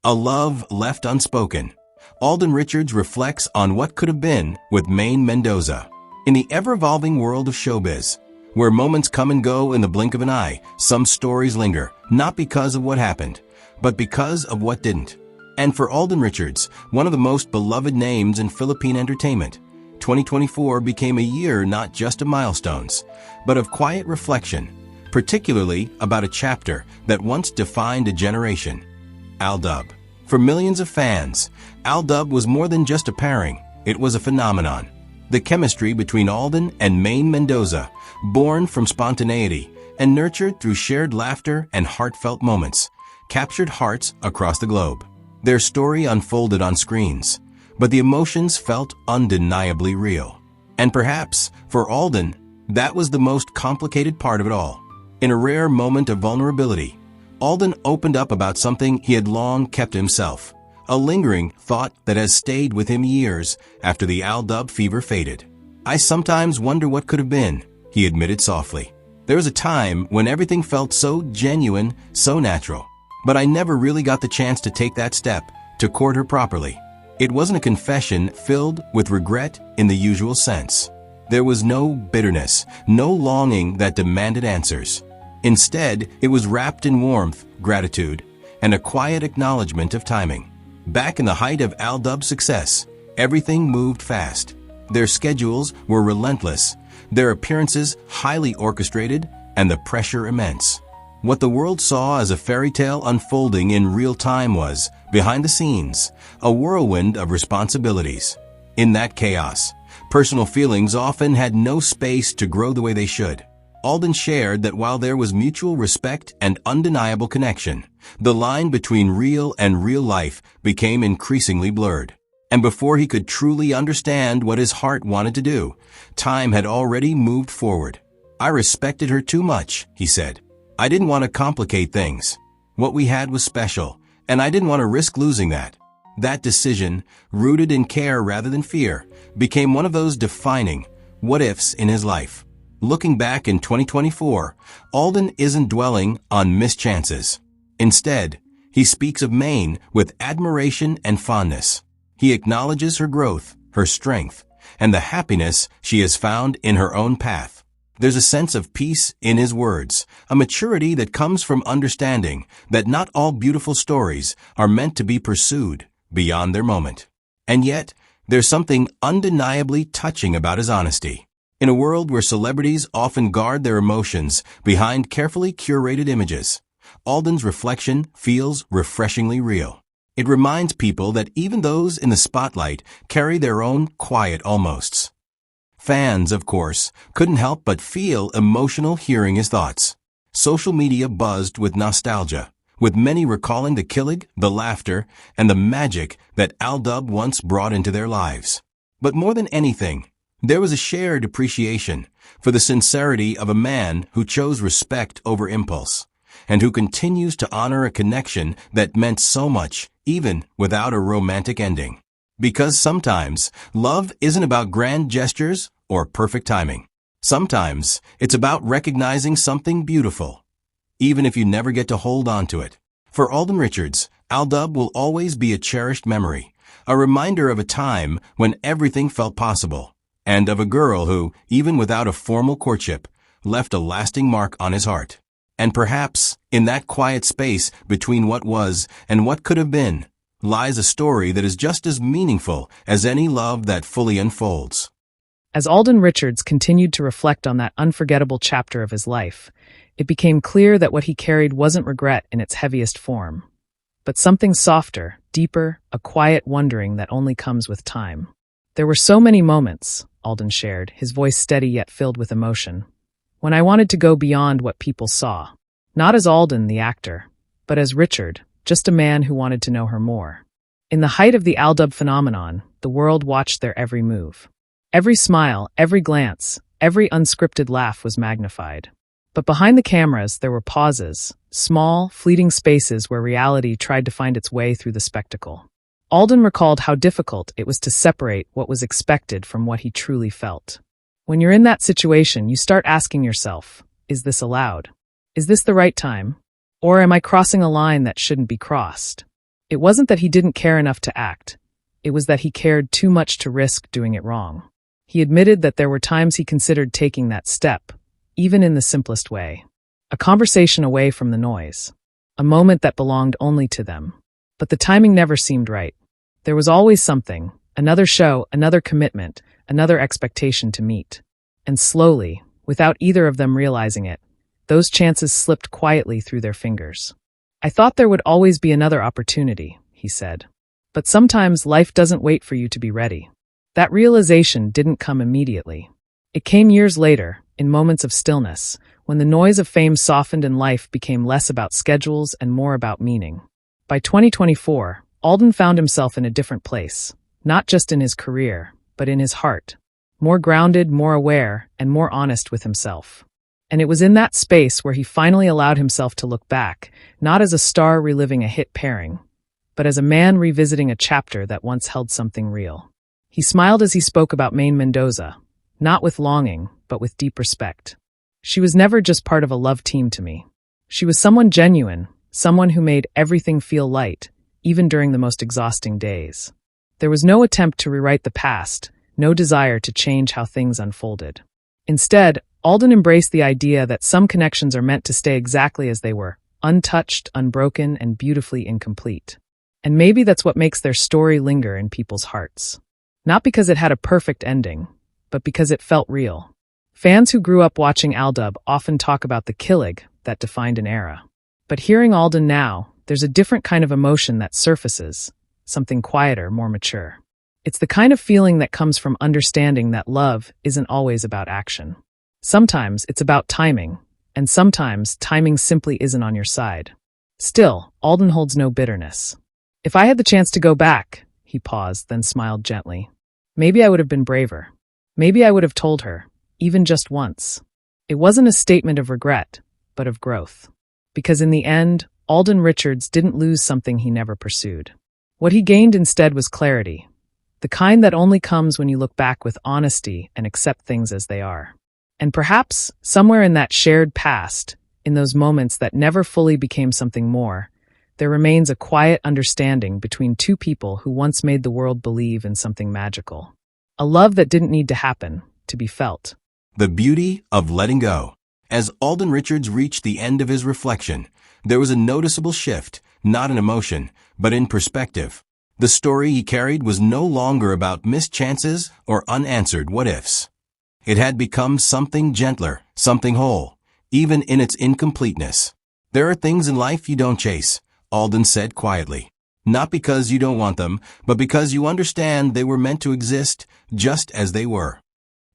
A love left unspoken. Alden Richards reflects on what could have been with Maine Mendoza. In the ever-evolving world of showbiz, where moments come and go in the blink of an eye, some stories linger, not because of what happened, but because of what didn't. And for Alden Richards, one of the most beloved names in Philippine entertainment, 2024 became a year not just of milestones, but of quiet reflection, particularly about a chapter that once defined a generation. AlDub. For millions of fans, AlDub was more than just a pairing, it was a phenomenon. The chemistry between Alden and Maine Mendoza, born from spontaneity and nurtured through shared laughter and heartfelt moments, captured hearts across the globe. Their story unfolded on screens, but the emotions felt undeniably real. And perhaps, for Alden, that was the most complicated part of it all. In a rare moment of vulnerability, Alden opened up about something he had long kept himself, a lingering thought that has stayed with him years after the AlDub fever faded. "I sometimes wonder what could have been," he admitted softly. "There was a time when everything felt so genuine, so natural. But I never really got the chance to take that step, to court her properly." It wasn't a confession filled with regret in the usual sense. There was no bitterness, no longing that demanded answers. Instead, it was wrapped in warmth, gratitude, and a quiet acknowledgement of timing. Back in the height of AlDub's success, everything moved fast. Their schedules were relentless, their appearances highly orchestrated, and the pressure immense. What the world saw as a fairy tale unfolding in real time was, behind the scenes, a whirlwind of responsibilities. In that chaos, personal feelings often had no space to grow the way they should. Alden shared that while there was mutual respect and undeniable connection, the line between real and real life became increasingly blurred. And before he could truly understand what his heart wanted to do, time had already moved forward. "I respected her too much," he said. "I didn't want to complicate things. What we had was special, and I didn't want to risk losing that." That decision, rooted in care rather than fear, became one of those defining what-ifs in his life. Looking back in 2024, Alden isn't dwelling on missed chances. Instead, he speaks of Maine with admiration and fondness. He acknowledges her growth, her strength, and the happiness she has found in her own path. There's a sense of peace in his words, a maturity that comes from understanding that not all beautiful stories are meant to be pursued beyond their moment. And yet, there's something undeniably touching about his honesty. In a world where celebrities often guard their emotions behind carefully curated images, Alden's reflection feels refreshingly real. It reminds people that even those in the spotlight carry their own quiet almosts. Fans, of course, couldn't help but feel emotional hearing his thoughts. Social media buzzed with nostalgia, with many recalling the kilig, the laughter, and the magic that AlDub once brought into their lives. But more than anything, there was a shared appreciation for the sincerity of a man who chose respect over impulse, and who continues to honor a connection that meant so much, even without a romantic ending. Because sometimes, love isn't about grand gestures or perfect timing. Sometimes, it's about recognizing something beautiful, even if you never get to hold on to it. For Alden Richards, AlDub will always be a cherished memory, a reminder of a time when everything felt possible, and of a girl who, even without a formal courtship, left a lasting mark on his heart. And perhaps, in that quiet space between what was and what could have been, lies a story that is just as meaningful as any love that fully unfolds. As Alden Richards continued to reflect on that unforgettable chapter of his life, it became clear that what he carried wasn't regret in its heaviest form, but something softer, deeper, a quiet wondering that only comes with time. "There were so many moments," Alden shared, his voice steady yet filled with emotion, "when I wanted to go beyond what people saw. Not as Alden, the actor, but as Richard, just a man who wanted to know her more." In the height of the AlDub phenomenon, the world watched their every move. Every smile, every glance, every unscripted laugh was magnified. But behind the cameras, there were pauses, small, fleeting spaces where reality tried to find its way through the spectacle. Alden recalled how difficult it was to separate what was expected from what he truly felt. When you're in that situation, you start asking yourself, is this allowed? Is this the right time? Or am I crossing a line that shouldn't be crossed? It wasn't that he didn't care enough to act. It was that he cared too much to risk doing it wrong. He admitted that there were times he considered taking that step, even in the simplest way. A conversation away from the noise. A moment that belonged only to them. But the timing never seemed right. There was always something, another show, another commitment, another expectation to meet. And slowly, without either of them realizing it, those chances slipped quietly through their fingers. "I thought there would always be another opportunity," he said. "But sometimes life doesn't wait for you to be ready." That realization didn't come immediately. It came years later, in moments of stillness, when the noise of fame softened and life became less about schedules and more about meaning. By 2024, Alden found himself in a different place, not just in his career, but in his heart. More grounded, more aware, and more honest with himself. And it was in that space where he finally allowed himself to look back, not as a star reliving a hit pairing, but as a man revisiting a chapter that once held something real. He smiled as he spoke about Maine Mendoza, not with longing, but with deep respect. "She was never just part of a love team to me. She was someone genuine, someone who made everything feel light, even during the most exhausting days. There was no attempt to rewrite the past, no desire to change how things unfolded. Instead, Alden embraced the idea that some connections are meant to stay exactly as they were, untouched, unbroken, and beautifully incomplete. And maybe that's what makes their story linger in people's hearts. Not because it had a perfect ending, but because it felt real. Fans who grew up watching AlDub often talk about the kilig that defined an era. But hearing Alden now, there's a different kind of emotion that surfaces, something quieter, more mature. It's the kind of feeling that comes from understanding that love isn't always about action. Sometimes it's about timing, and sometimes timing simply isn't on your side. Still, Alden holds no bitterness. "If I had the chance to go back," he paused, then smiled gently, "maybe I would have been braver. Maybe I would have told her, even just once." It wasn't a statement of regret, but of growth. Because in the end, Alden Richards didn't lose something he never pursued. What he gained instead was clarity, the kind that only comes when you look back with honesty and accept things as they are. And perhaps, somewhere in that shared past, in those moments that never fully became something more, there remains a quiet understanding between two people who once made the world believe in something magical. A love that didn't need to happen, to be felt. The beauty of letting go. As Alden Richards reached the end of his reflection, there was a noticeable shift, not in emotion, but in perspective. The story he carried was no longer about missed chances or unanswered what-ifs. It had become something gentler, something whole, even in its incompleteness. "There are things in life you don't chase," Alden said quietly. "Not because you don't want them, but because you understand they were meant to exist just as they were."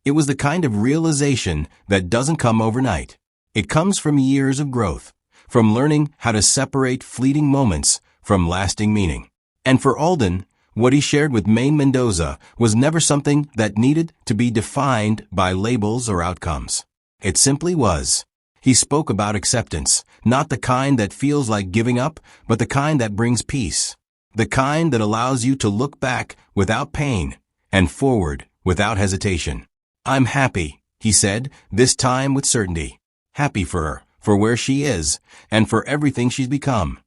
It was the kind of realization that doesn't come overnight. It comes from years of growth, from learning how to separate fleeting moments from lasting meaning. And for Alden, what he shared with Maine Mendoza was never something that needed to be defined by labels or outcomes. It simply was. He spoke about acceptance, not the kind that feels like giving up, but the kind that brings peace. The kind that allows you to look back without pain and forward without hesitation. "I'm happy," he said, this time with certainty. Happy for her, for where she is, and for everything she's become.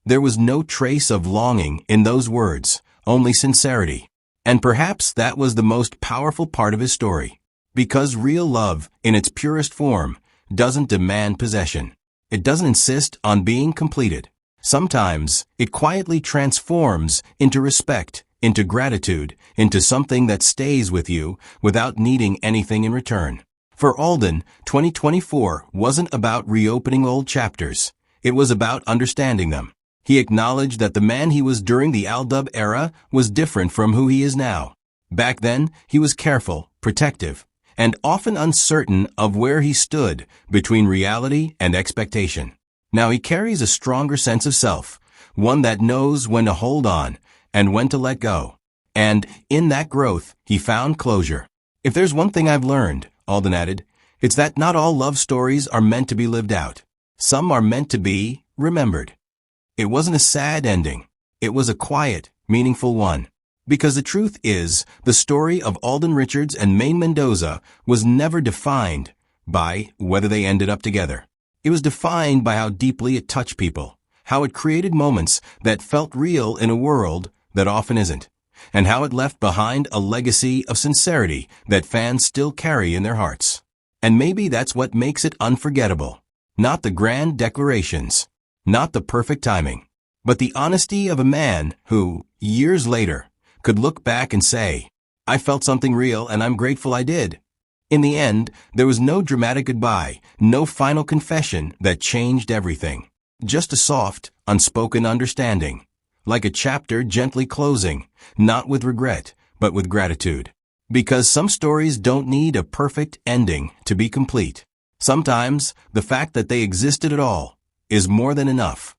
There was no trace of longing in those words, only sincerity. And perhaps that was the most powerful part of his story. Because real love, in its purest form, doesn't demand possession. It doesn't insist on being completed. Sometimes, it quietly transforms into respect, into gratitude, into something that stays with you without needing anything in return. For Alden, 2024 wasn't about reopening old chapters. It was about understanding them. He acknowledged that the man he was during the AlDub era was different from who he is now. Back then, he was careful, protective, and often uncertain of where he stood between reality and expectation. Now he carries a stronger sense of self, one that knows when to hold on and when to let go. And in that growth, he found closure. "If there's one thing I've learned," Alden added, "it's that not all love stories are meant to be lived out. Some are meant to be remembered." It wasn't a sad ending. It was a quiet, meaningful one. Because the truth is, the story of Alden Richards and Maine Mendoza was never defined by whether they ended up together. It was defined by how deeply it touched people, how it created moments that felt real in a world that often isn't, and how it left behind a legacy of sincerity that fans still carry in their hearts. And maybe that's what makes it unforgettable. Not the grand declarations, not the perfect timing, but the honesty of a man who, years later, could look back and say, "I felt something real and I'm grateful I did." In the end, there was no dramatic goodbye, no final confession that changed everything. Just a soft, unspoken understanding, like a chapter gently closing, not with regret, but with gratitude. Because some stories don't need a perfect ending to be complete. Sometimes, the fact that they existed at all is more than enough.